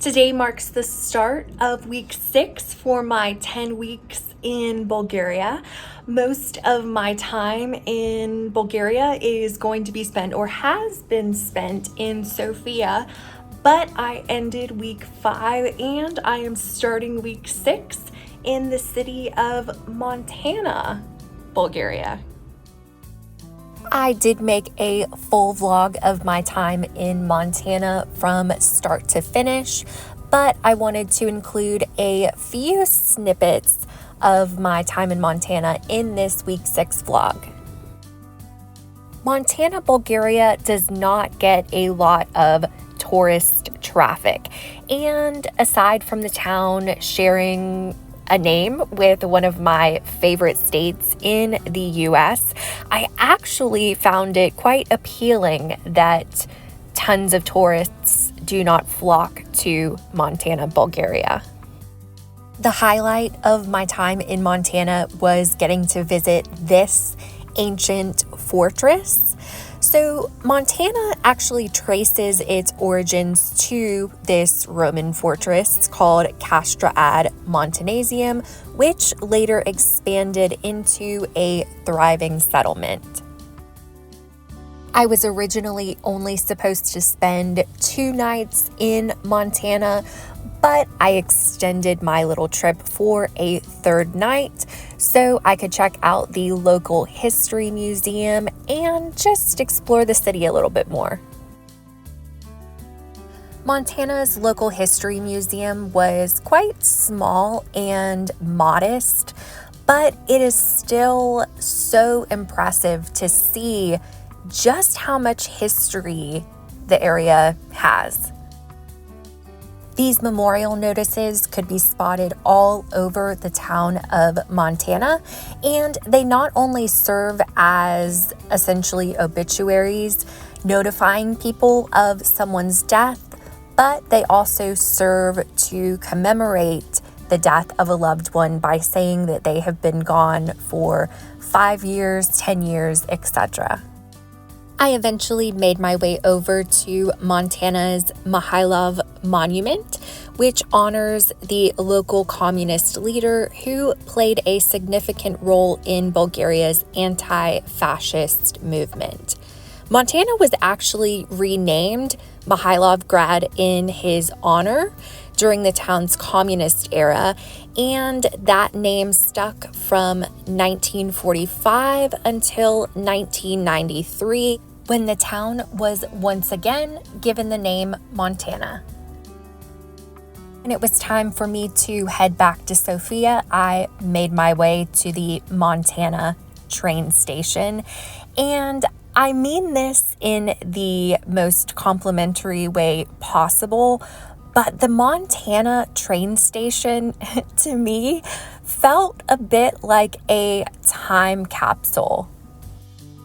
Today marks the start of week 6 for my 10 weeks in Bulgaria. Most of my time in Bulgaria is going to be spent or has been spent in Sofia, but I ended week 5 and I am starting week 6 in the city of Montana, Bulgaria. I did make a full vlog of my time in Montana from start to finish, but I wanted to include a few snippets of my time in Montana in this week 6 vlog. Montana, Bulgaria does not get a lot of tourist traffic, and aside from the town sharing a name with one of my favorite states in the US, I actually found it quite appealing that tons of tourists do not flock to Montana, Bulgaria. The highlight of my time in Montana was getting to visit this ancient fortress. So Montana actually traces its origins to this Roman fortress called Castra ad Montanaseum, which later expanded into a thriving settlement. I was originally only supposed to spend 2 nights in Montana, but I extended my little trip for a 3rd night so I could check out the local history museum and just explore the city a little bit more. Montana's local history museum was quite small and modest, but it is still so impressive to see just how much history the area has. These memorial notices could be spotted all over the town of Montana, and they not only serve as essentially obituaries notifying people of someone's death, but they also serve to commemorate the death of a loved one by saying that they have been gone for 5 years, 10 years, etc. I eventually made my way over to Montana's Mihaylov monument, which honors the local communist leader who played a significant role in Bulgaria's anti-fascist movement. Montana was actually renamed Mihaylovgrad in his honor during the town's communist era, and that name stuck from 1945 until 1993, when the town was once again given the name Montana. When it was time for me to head back to Sofia, I made my way to the Montana train station, and I mean this in the most complimentary way possible, but the Montana train station, to me, felt a bit like a time capsule.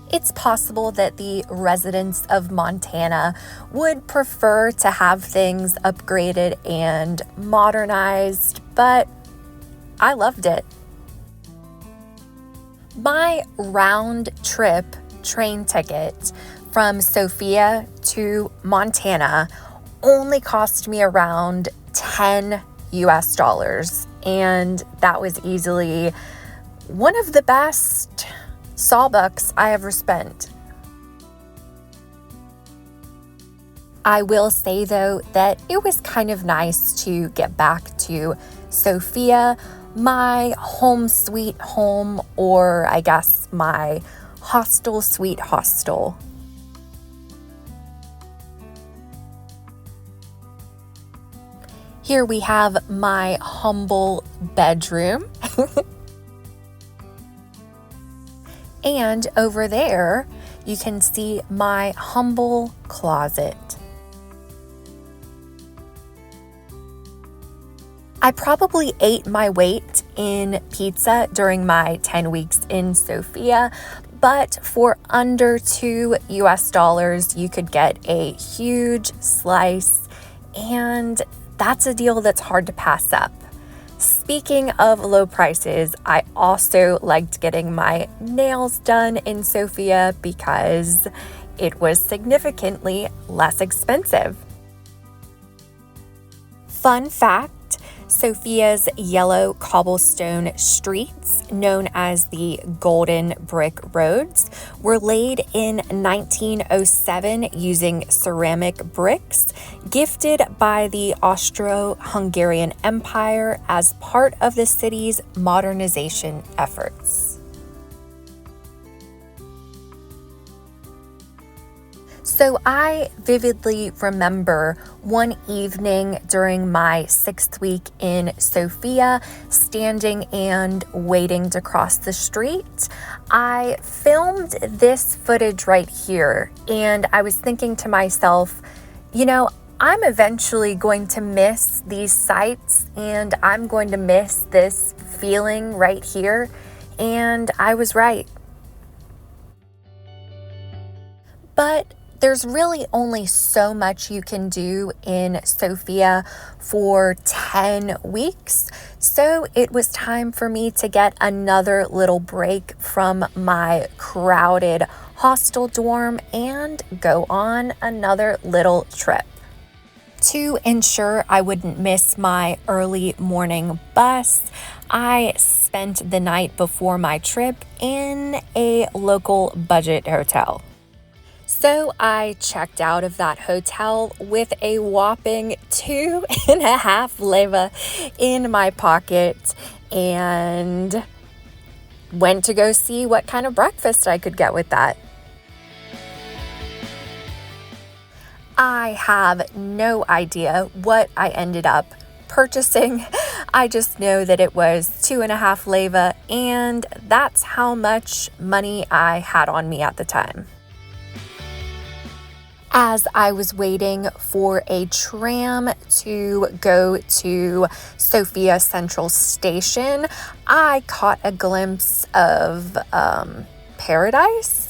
It's possible that the residents of Montana would prefer to have things upgraded and modernized, but I loved it. My round trip train ticket from Sofia to Montana only cost me around $10 US, and that was easily one of the best sawbucks I ever spent. I will say though that it was kind of nice to get back to Sofia, my home sweet home, or I guess my hostel sweet hostel. Here we have my humble bedroom. And over there, you can see my humble closet. I probably ate my weight in pizza during my 10 weeks in Sofia, but for under $2 US, you could get a huge slice, and that's a deal that's hard to pass up. Speaking of low prices, I also liked getting my nails done in Sofia because it was significantly less expensive. Fun fact, Sofia's yellow cobblestone streets, known as the Golden Brick Roads, were laid in 1907 using ceramic bricks gifted by the Austro-Hungarian Empire as part of the city's modernization efforts. So I vividly remember one evening during my 6th week in Sofia, standing and waiting to cross the street. I filmed this footage right here, and I was thinking to myself, I'm eventually going to miss these sights, and I'm going to miss this feeling right here. And I was right. But there's really only so much you can do in Sofia for 10 weeks. So it was time for me to get another little break from my crowded hostel dorm and go on another little trip. To ensure I wouldn't miss my early morning bus, I spent the night before my trip in a local budget hotel. So I checked out of that hotel with a whopping 2.5 leva in my pocket and went to go see what kind of breakfast I could get with that. I have no idea what I ended up purchasing. I just know that it was 2.5 leva, and that's how much money I had on me at the time. As I was waiting for a tram to go to Sofia Central Station, I caught a glimpse of paradise.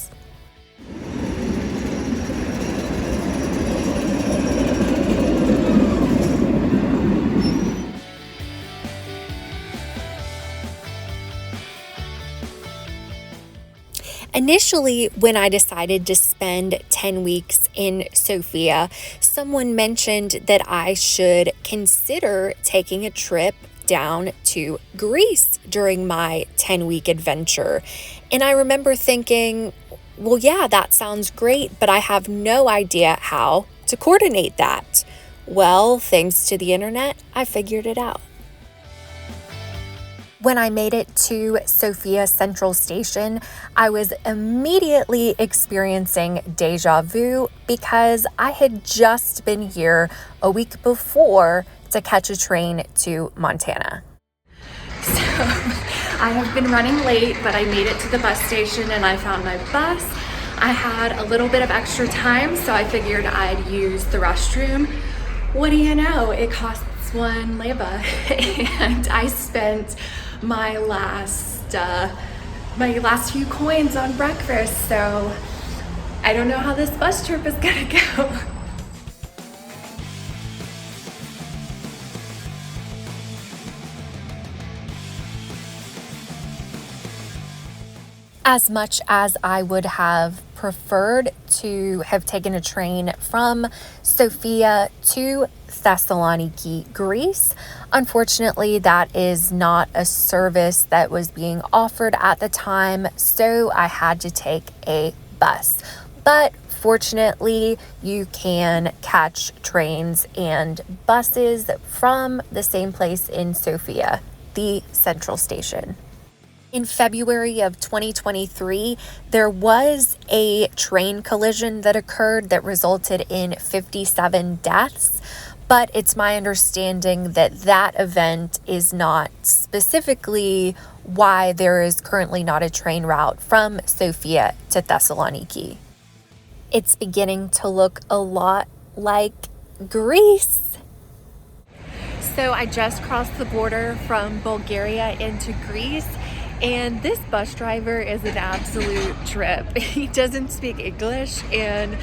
Initially, when I decided to spend 10 weeks in Sofia, someone mentioned that I should consider taking a trip down to Greece during my 10-week adventure. And I remember thinking, well, yeah, that sounds great, but I have no idea how to coordinate that. Well, thanks to the internet, I figured it out. When I made it to Sofia Central Station, I was immediately experiencing deja vu because I had just been here a week before to catch a train to Montana. So I have been running late, but I made it to the bus station and I found my bus. I had a little bit of extra time, so I figured I'd use the restroom. What do you know? It costs 1 leva, and I spent my last few coins on breakfast, so I don't know how this bus trip is gonna go. As much as I would have preferred to have taken a train from Sofia to Thessaloniki, Greece, unfortunately, that is not a service that was being offered at the time, so I had to take a bus. But fortunately, you can catch trains and buses from the same place in Sofia, the Central Station. In February of 2023, there was a train collision that occurred that resulted in 57 deaths, but it's my understanding that that event is not specifically why there is currently not a train route from Sofia to Thessaloniki. It's beginning to look a lot like Greece. So I just crossed the border from Bulgaria into Greece. And this bus driver is an absolute trip. He doesn't speak English, and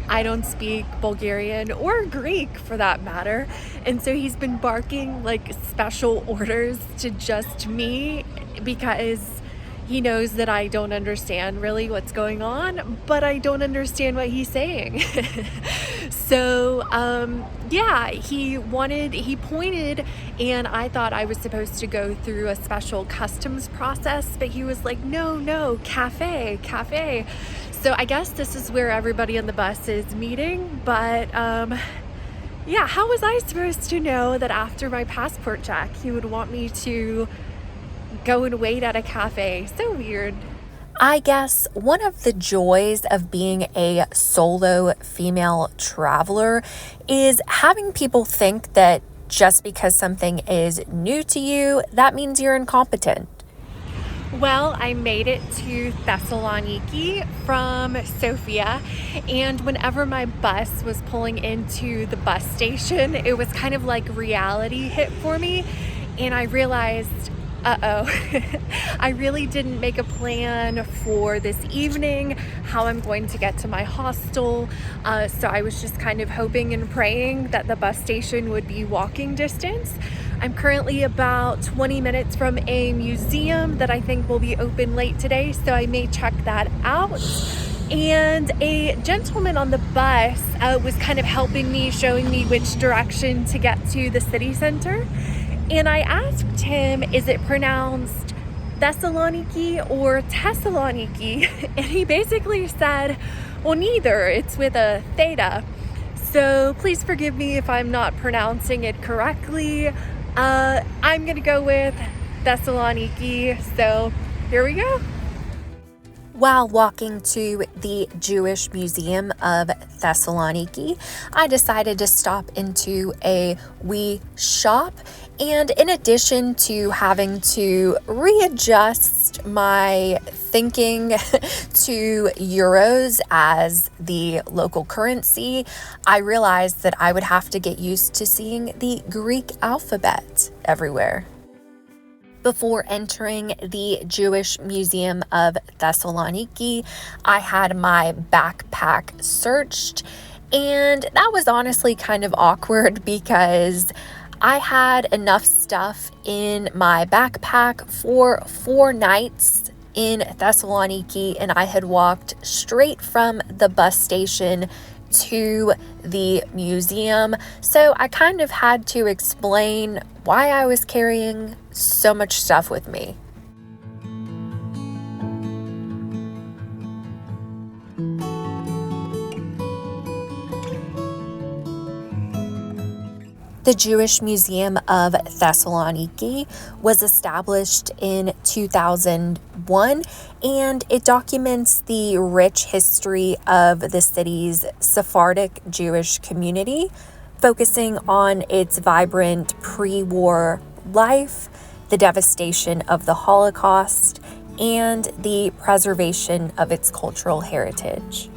I don't speak Bulgarian or Greek for that matter. And so he's been barking like special orders to just me because he knows that I don't understand really what's going on, but I don't understand what he's saying. So, yeah, he pointed, and I thought I was supposed to go through a special customs process, but he was like, no, cafe. So I guess this is where everybody on the bus is meeting, but, yeah, how was I supposed to know that after my passport check, he would want me to go and wait at a cafe? So weird. I guess one of the joys of being a solo female traveler is having people think that just because something is new to you, that means you're incompetent. Well, I made it to Thessaloniki from Sofia, and whenever my bus was pulling into the bus station, it was kind of like reality hit for me, and I realized, I really didn't make a plan for this evening, how I'm going to get to my hostel. So I was just kind of hoping and praying that the bus station would be walking distance. I'm currently about 20 minutes from a museum that I think will be open late today, so I may check that out. And a gentleman on the bus was kind of helping me, showing me which direction to get to the city center. And I asked him, is it pronounced Thessaloniki or Thessaloniki? And he basically said, well, neither. It's with a theta. So please forgive me if I'm not pronouncing it correctly. I'm going to go with Thessaloniki. So here we go. While walking to the Jewish Museum of Thessaloniki, I decided to stop into a wee shop. And in addition to having to readjust my thinking to euros as the local currency, I realized that I would have to get used to seeing the Greek alphabet everywhere. Before entering the Jewish Museum of Thessaloniki, I had my backpack searched, and that was honestly kind of awkward because I had enough stuff in my backpack for 4 nights in Thessaloniki, and I had walked straight from the bus station to the museum. So I kind of had to explain why I was carrying so much stuff with me. The Jewish Museum of Thessaloniki was established in 2001, and it documents the rich history of the city's Sephardic Jewish community, focusing on its vibrant pre-war life, the devastation of the Holocaust, and the preservation of its cultural heritage.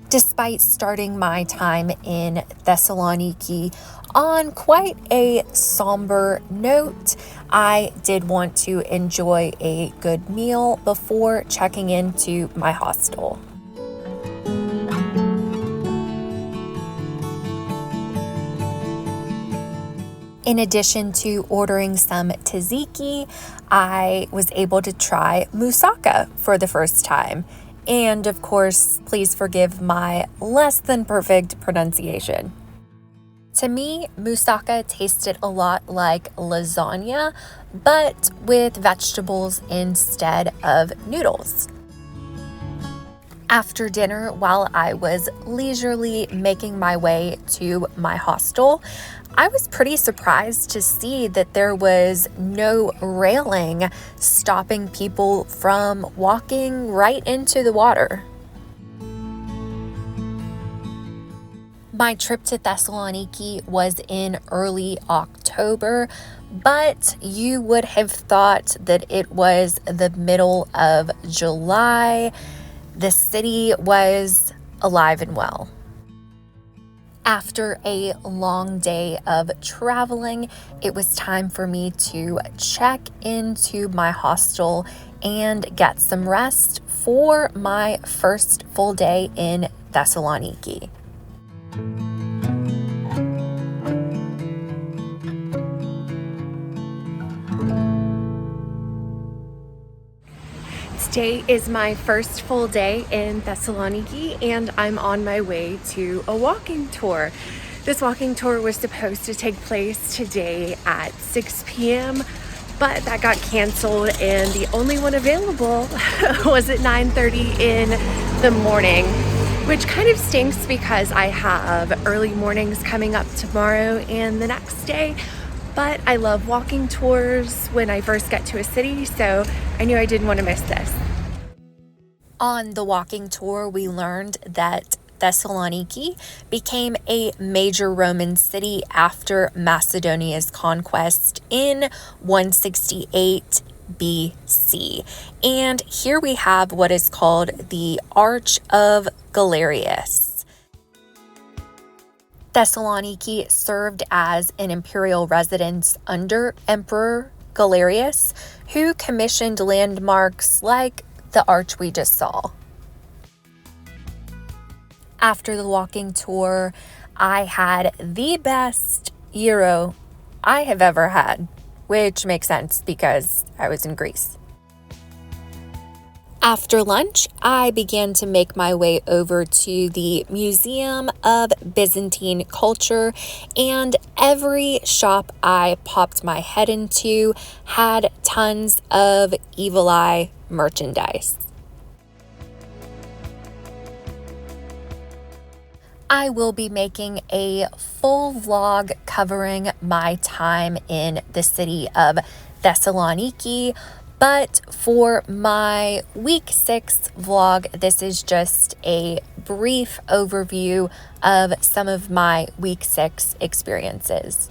Despite starting my time in Thessaloniki on quite a somber note, I did want to enjoy a good meal before checking into my hostel. In addition to ordering some tzatziki, I was able to try moussaka for the first time. And of course, please forgive my less than perfect pronunciation. To me, moussaka tasted a lot like lasagna, but with vegetables instead of noodles. After dinner, while I was leisurely making my way to my hostel, I was pretty surprised to see that there was no railing stopping people from walking right into the water. My trip to Thessaloniki was in early October, but you would have thought that it was the middle of July. The city was alive and well. After a long day of traveling, it was time for me to check into my hostel and get some rest for my first full day in Thessaloniki. Today is my first full day in Thessaloniki, and I'm on my way to a walking tour. This walking tour was supposed to take place today at 6 p.m., but that got canceled, and the only one available was at 9:30 in the morning, which kind of stinks because I have early mornings coming up tomorrow and the next day. But I love walking tours when I first get to a city, so I knew I didn't want to miss this. On the walking tour, we learned that Thessaloniki became a major Roman city after Macedonia's conquest in 168 BC. And here we have what is called the Arch of Galerius. Thessaloniki served as an imperial residence under Emperor Galerius, who commissioned landmarks like the arch we just saw. After the walking tour, I had the best gyro I have ever had, which makes sense because I was in Greece. After lunch, I began to make my way over to the Museum of Byzantine Culture, and every shop I popped my head into had tons of Evil Eye merchandise. I will be making a full vlog covering my time in the city of Thessaloniki, but for my week 6 vlog, this is just a brief overview of some of my week 6 experiences.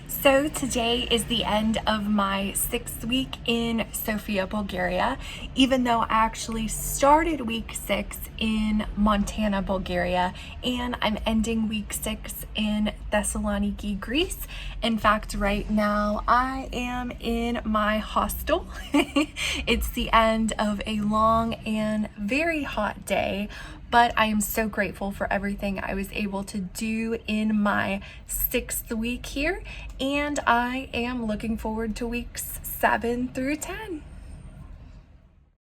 So today is the end of my 6th week in Sofia, Bulgaria, even though I actually started week 6 in Montana, Bulgaria, and I'm ending week 6 in Thessaloniki, Greece. In fact, right now I am in my hostel. It's the end of a long and very hot day, but I am so grateful for everything I was able to do in my 6th week here, and I am looking forward to weeks 7 through 10.